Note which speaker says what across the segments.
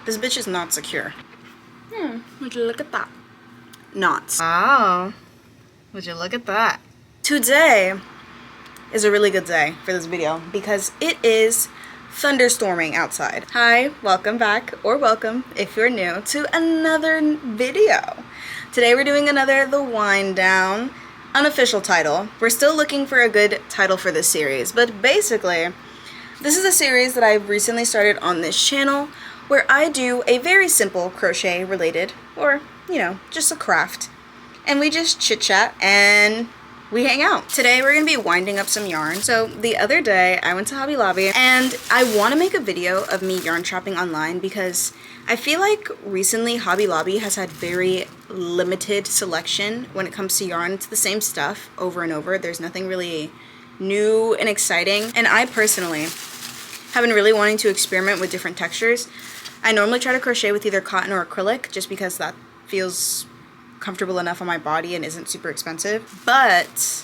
Speaker 1: This bitch is not secure. Would you look at that? Knots. Oh, would you look at that? Today is a really good day for this video because it is thunderstorming outside. Hi, welcome back, or welcome if you're new to another video. Today we're doing another The Wind Down. Unofficial title. We're still looking for a good title for this series, but basically, this is a series that I've recently started on this channel where I do a very simple crochet related, or, you know, just a craft. And we just chit chat and we hang out. Today we're gonna be winding up some yarn. So the other day I went to Hobby Lobby and I wanna make a video of me yarn shopping online because I feel like recently Hobby Lobby has had very limited selection when it comes to yarn. It's the same stuff over and over. There's nothing really new and exciting. And I personally have been really wanting to experiment with different textures. I normally try to crochet with either cotton or acrylic just because that feels comfortable enough on my body and isn't super expensive. But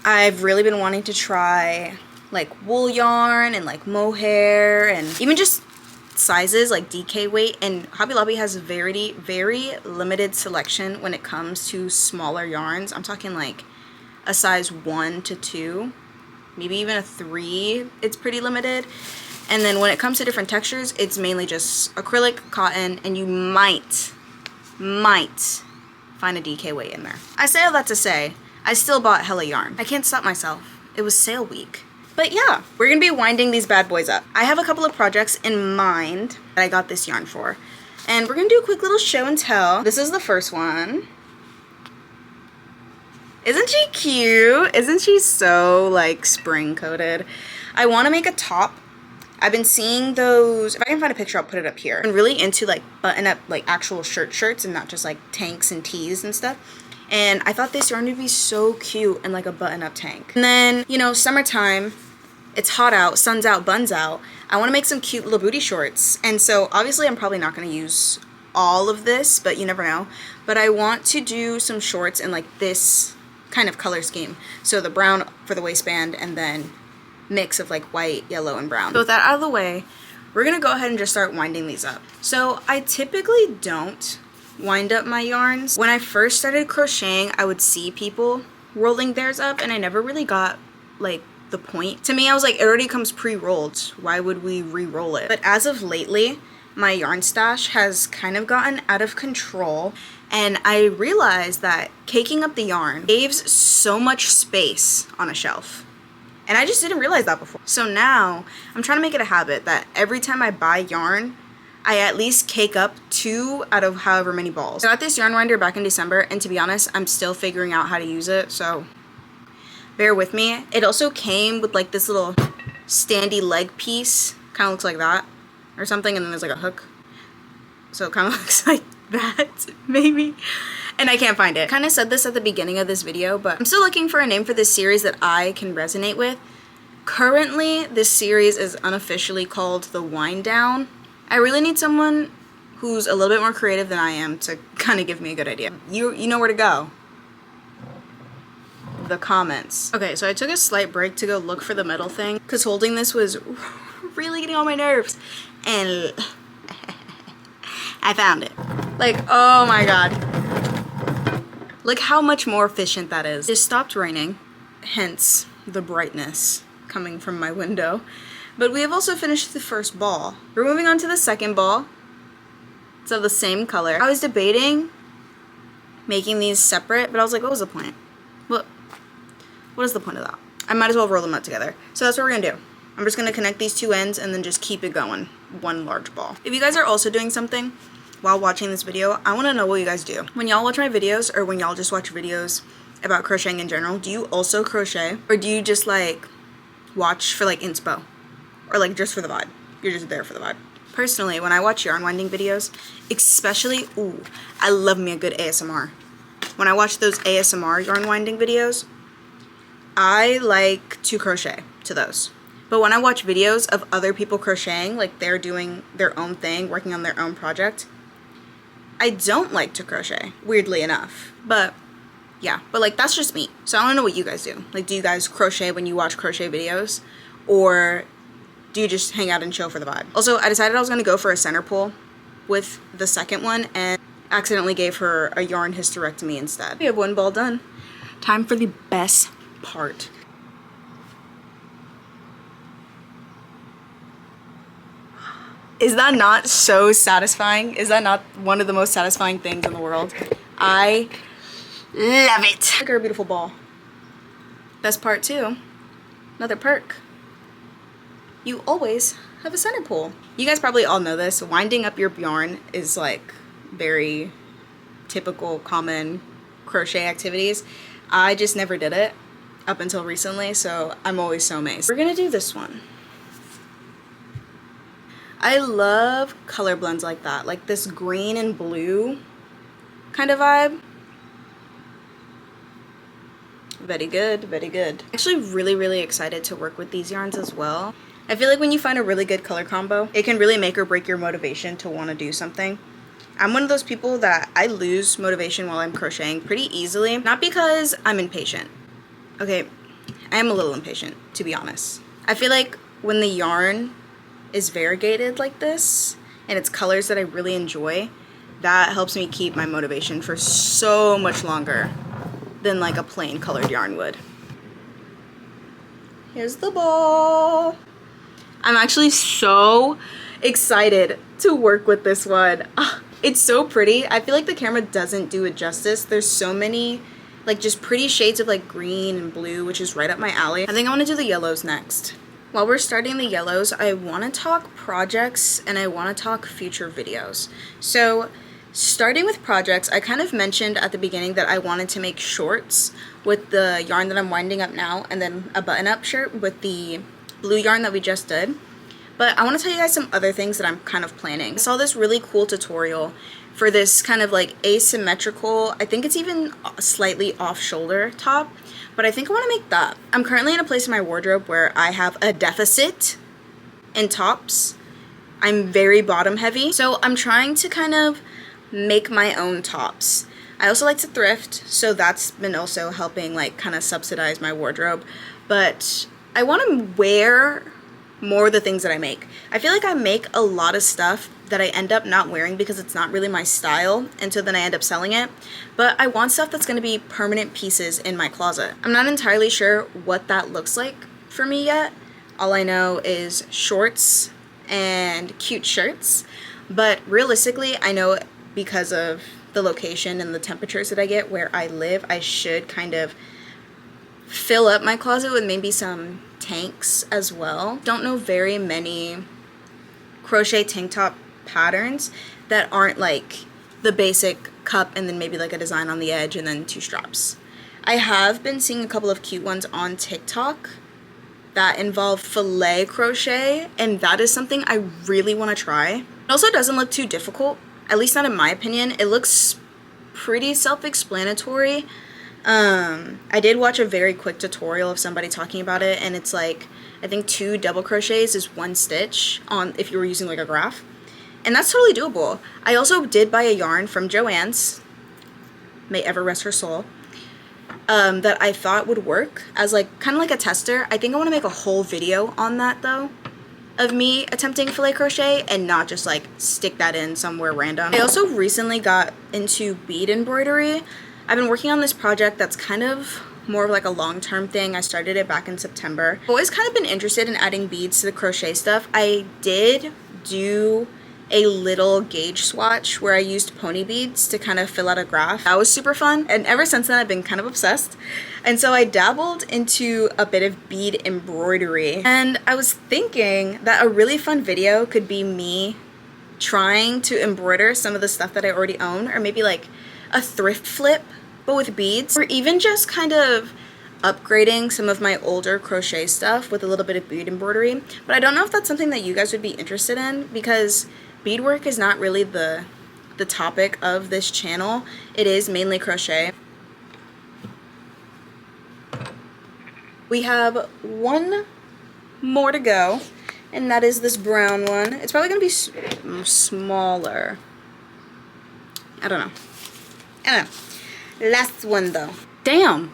Speaker 1: I've really been wanting to try like wool yarn and like mohair and even just sizes like DK weight, and Hobby Lobby has very limited selection when it comes to smaller yarns. I'm talking like a size 1 to 2, maybe even a 3. It's pretty limited. And then when it comes to different textures, it's mainly just acrylic, cotton, and you might find a DK weight in there. I say all that to say, I still bought hella yarn. I can't stop myself. It was sale week. But yeah, we're gonna be winding these bad boys up. I have a couple of projects in mind that I got this yarn for. And we're gonna do a quick little show and tell. This is the first one. Isn't she cute? Isn't she so like spring coated? I wanna make a top. I've been seeing those, if I can find a picture, I'll put it up here. I'm really into like button up like actual shirts and not just like tanks and tees and stuff. And I thought this yarn would be so cute in like a button up tank. And then, you know, summertime, it's hot out, sun's out, buns out. I wanna make some cute little booty shorts. And so obviously I'm probably not gonna use all of this, but you never know. But I want to do some shorts in like this kind of color scheme. So the brown for the waistband and then mix of like white, yellow, and brown. So with that out of the way, we're gonna go ahead and just start winding these up. So I typically don't wind up my yarns. When I first started crocheting, I would see people rolling theirs up and I never really got like the point. To me, I was like, it already comes pre-rolled. Why would we re-roll it? But as of lately, my yarn stash has kind of gotten out of control and I realized that caking up the yarn saves so much space on a shelf. And I just didn't realize that before. So now I'm trying to make it a habit that every time I buy yarn, I at least cake up 2 out of however many balls. I got this yarn winder back in December, and to be honest, I'm still figuring out how to use it, so bear with me. It also came with like this little standy leg piece, kind of looks like that or something, and then there's like a hook. So it kind of looks like that, maybe. And I can't find it. I kind of said this at the beginning of this video, but I'm still looking for a name for this series that I can resonate with. Currently, this series is unofficially called The Wind Down. I really need someone who's a little bit more creative than I am to kind of give me a good idea. You know where to go. The comments. Okay, so I took a slight break to go look for the metal thing because holding this was really getting on my nerves. And I found it. Like, oh my god. Look how much more efficient that is. It stopped raining, hence the brightness coming from my window. But we have also finished the first ball. We're moving on to the second ball. It's of the same color. I was debating making these separate, but I was like, what was the point? What is the point of that? I might as well roll them up together. So that's what we're gonna do. I'm just gonna connect these 2 ends and then just keep it going. One large ball. If you guys are also doing something while watching this video, I want to know what you guys do. When y'all watch my videos or when y'all just watch videos about crocheting in general, do you also crochet or do you just like watch for like inspo or like just for the vibe? You're just there for the vibe. Personally, when I watch yarn winding videos, especially, ooh, I love me a good ASMR. When I watch those ASMR yarn winding videos, I like to crochet to those. But when I watch videos of other people crocheting, like they're doing their own thing, working on their own project, I don't like to crochet, weirdly enough. But yeah, but like that's just me. So I don't know what you guys do. Like, do you guys crochet when you watch crochet videos? Or do you just hang out and chill for the vibe? Also, I decided I was gonna go for a center pull with the second one and accidentally gave her a yarn hysterectomy instead. We have one ball done. Time for the best part. Is that not so satisfying? Is that not one of the most satisfying things in the world? I love it. Look at her beautiful ball. Best part too, another perk. You always have a center pull. You guys probably all know this. Winding up your yarn is like very typical, common crochet activities. I just never did it up until recently, so I'm always so amazed. We're gonna do this one. I love color blends like that, like this green and blue kind of vibe. Very good, very good. Actually really excited to work with these yarns as well. I feel like when you find a really good color combo, it can really make or break your motivation to want to do something. I'm one of those people that I lose motivation while I'm crocheting pretty easily. Not because I'm impatient. Okay, I am a little impatient, to be honest. I feel like when the yarn is variegated like this, and it's colors that I really enjoy, that helps me keep my motivation for so much longer than like a plain colored yarn would. Here's the ball. I'm actually so excited to work with this one. It's so pretty. I feel like the camera doesn't do it justice. There's so many like just pretty shades of like green and blue, which is right up my alley. I think I want to do the yellows next. While we're starting the yellows, I want to talk projects and I want to talk future videos. So starting with projects, I kind of mentioned at the beginning that I wanted to make shorts with the yarn that I'm winding up now, and then a button-up shirt with the blue yarn that we just did. But I want to tell you guys some other things that I'm kind of planning. I saw this really cool tutorial for this kind of like asymmetrical, I think it's even slightly off-shoulder top, but I think I want to make that. I'm currently in a place in my wardrobe where I have a deficit in tops. I'm very bottom heavy, so I'm trying to kind of make my own tops. I also like to thrift, so that's been also helping like kind of subsidize my wardrobe, but I want to wear more of the things that I make. I feel like I make a lot of stuff that I end up not wearing because it's not really my style, and so then I end up selling it. But I want stuff that's going to be permanent pieces in my closet. I'm not entirely sure what that looks like for me yet. All I know is shorts and cute shirts, but realistically I know because of the location and the temperatures that I get where I live, I should kind of fill up my closet with maybe some tanks as well. Don't know very many crochet tank top patterns that aren't like the basic cup and then maybe like a design on the edge and then two straps. I have been seeing a couple of cute ones on TikTok that involve filet crochet, and that is something I really want to try. It also doesn't look too difficult, at least not in my opinion. It looks pretty self-explanatory. I did watch a very quick tutorial of somebody talking about it, and it's like, I think 2 double crochets is 1 stitch on if you were using like a graph, and that's totally doable. I also did buy a yarn from Joann's, may ever rest her soul, that I thought would work as like kind of like a tester. I think I want to make a whole video on that though, of me attempting filet crochet and not just like stick that in somewhere random. I also recently got into bead embroidery. I've been working on this project that's kind of more of like a long-term thing. I started it back in September. I've always kind of been interested in adding beads to the crochet stuff. I did do a little gauge swatch where I used pony beads to kind of fill out a graph. That was super fun, and ever since then I've been kind of obsessed. And so I dabbled into a bit of bead embroidery, and I was thinking that a really fun video could be me trying to embroider some of the stuff that I already own, or maybe like a thrift flip but with beads, or even just kind of upgrading some of my older crochet stuff with a little bit of bead embroidery. But I don't know if that's something that you guys would be interested in, because beadwork is not really the topic of this channel. It is mainly crochet. We have one more to go, and that is this brown one. It's probably gonna be smaller. I don't know. Last one though. Damn.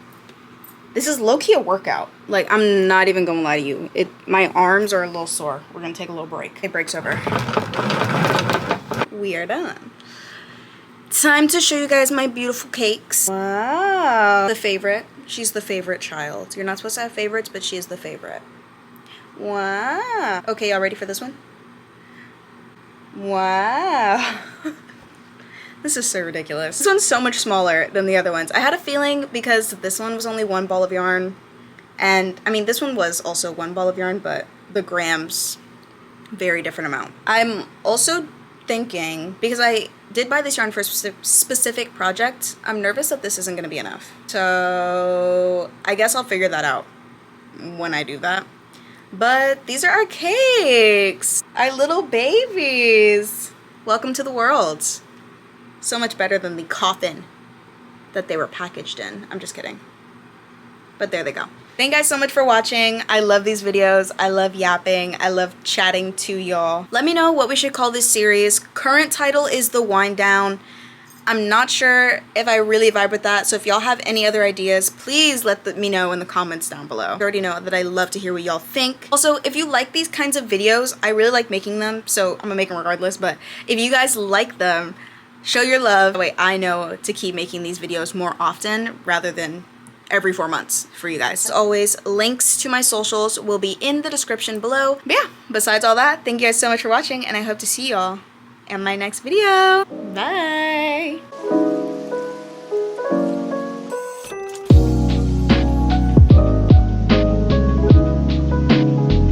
Speaker 1: This is low-key a workout. Like, I'm not even gonna lie to you. My arms are a little sore. We're gonna take a little break. It breaks over. we are done. Time to show you guys my beautiful cakes. Wow. The favorite. She's the favorite child. You're not supposed to have favorites, but she is the favorite. Wow. Okay, y'all ready for this one? Wow. This is so ridiculous. This one's so much smaller than the other ones. I had a feeling because this one was only 1 ball of yarn. And, I mean, this one was also 1 ball of yarn, but the grams, very different amount. I'm also thinking, because I did buy this yarn for a specific project, I'm nervous that this isn't going to be enough. So I guess I'll figure that out when I do that. But these are our cakes! Our little babies! Welcome to the world. So much better than the coffin that they were packaged in. I'm just kidding. But there they go. Thank you guys so much for watching. I love these videos. I love yapping. I love chatting to y'all. Let me know what we should call this series. Current title is The Wind Down. I'm not sure if I really vibe with that, so if y'all have any other ideas, please let me know in the comments down below. You already know that I love to hear what y'all think. Also, if you like these kinds of videos, I really like making them, so I'm gonna make them regardless, but if you guys like them, show your love. That way I know to keep making these videos more often rather than every 4 months for you guys. As always, links to my socials will be in the description below. But yeah, besides all that, thank you guys so much for watching, and I hope to see y'all in my next video. Bye!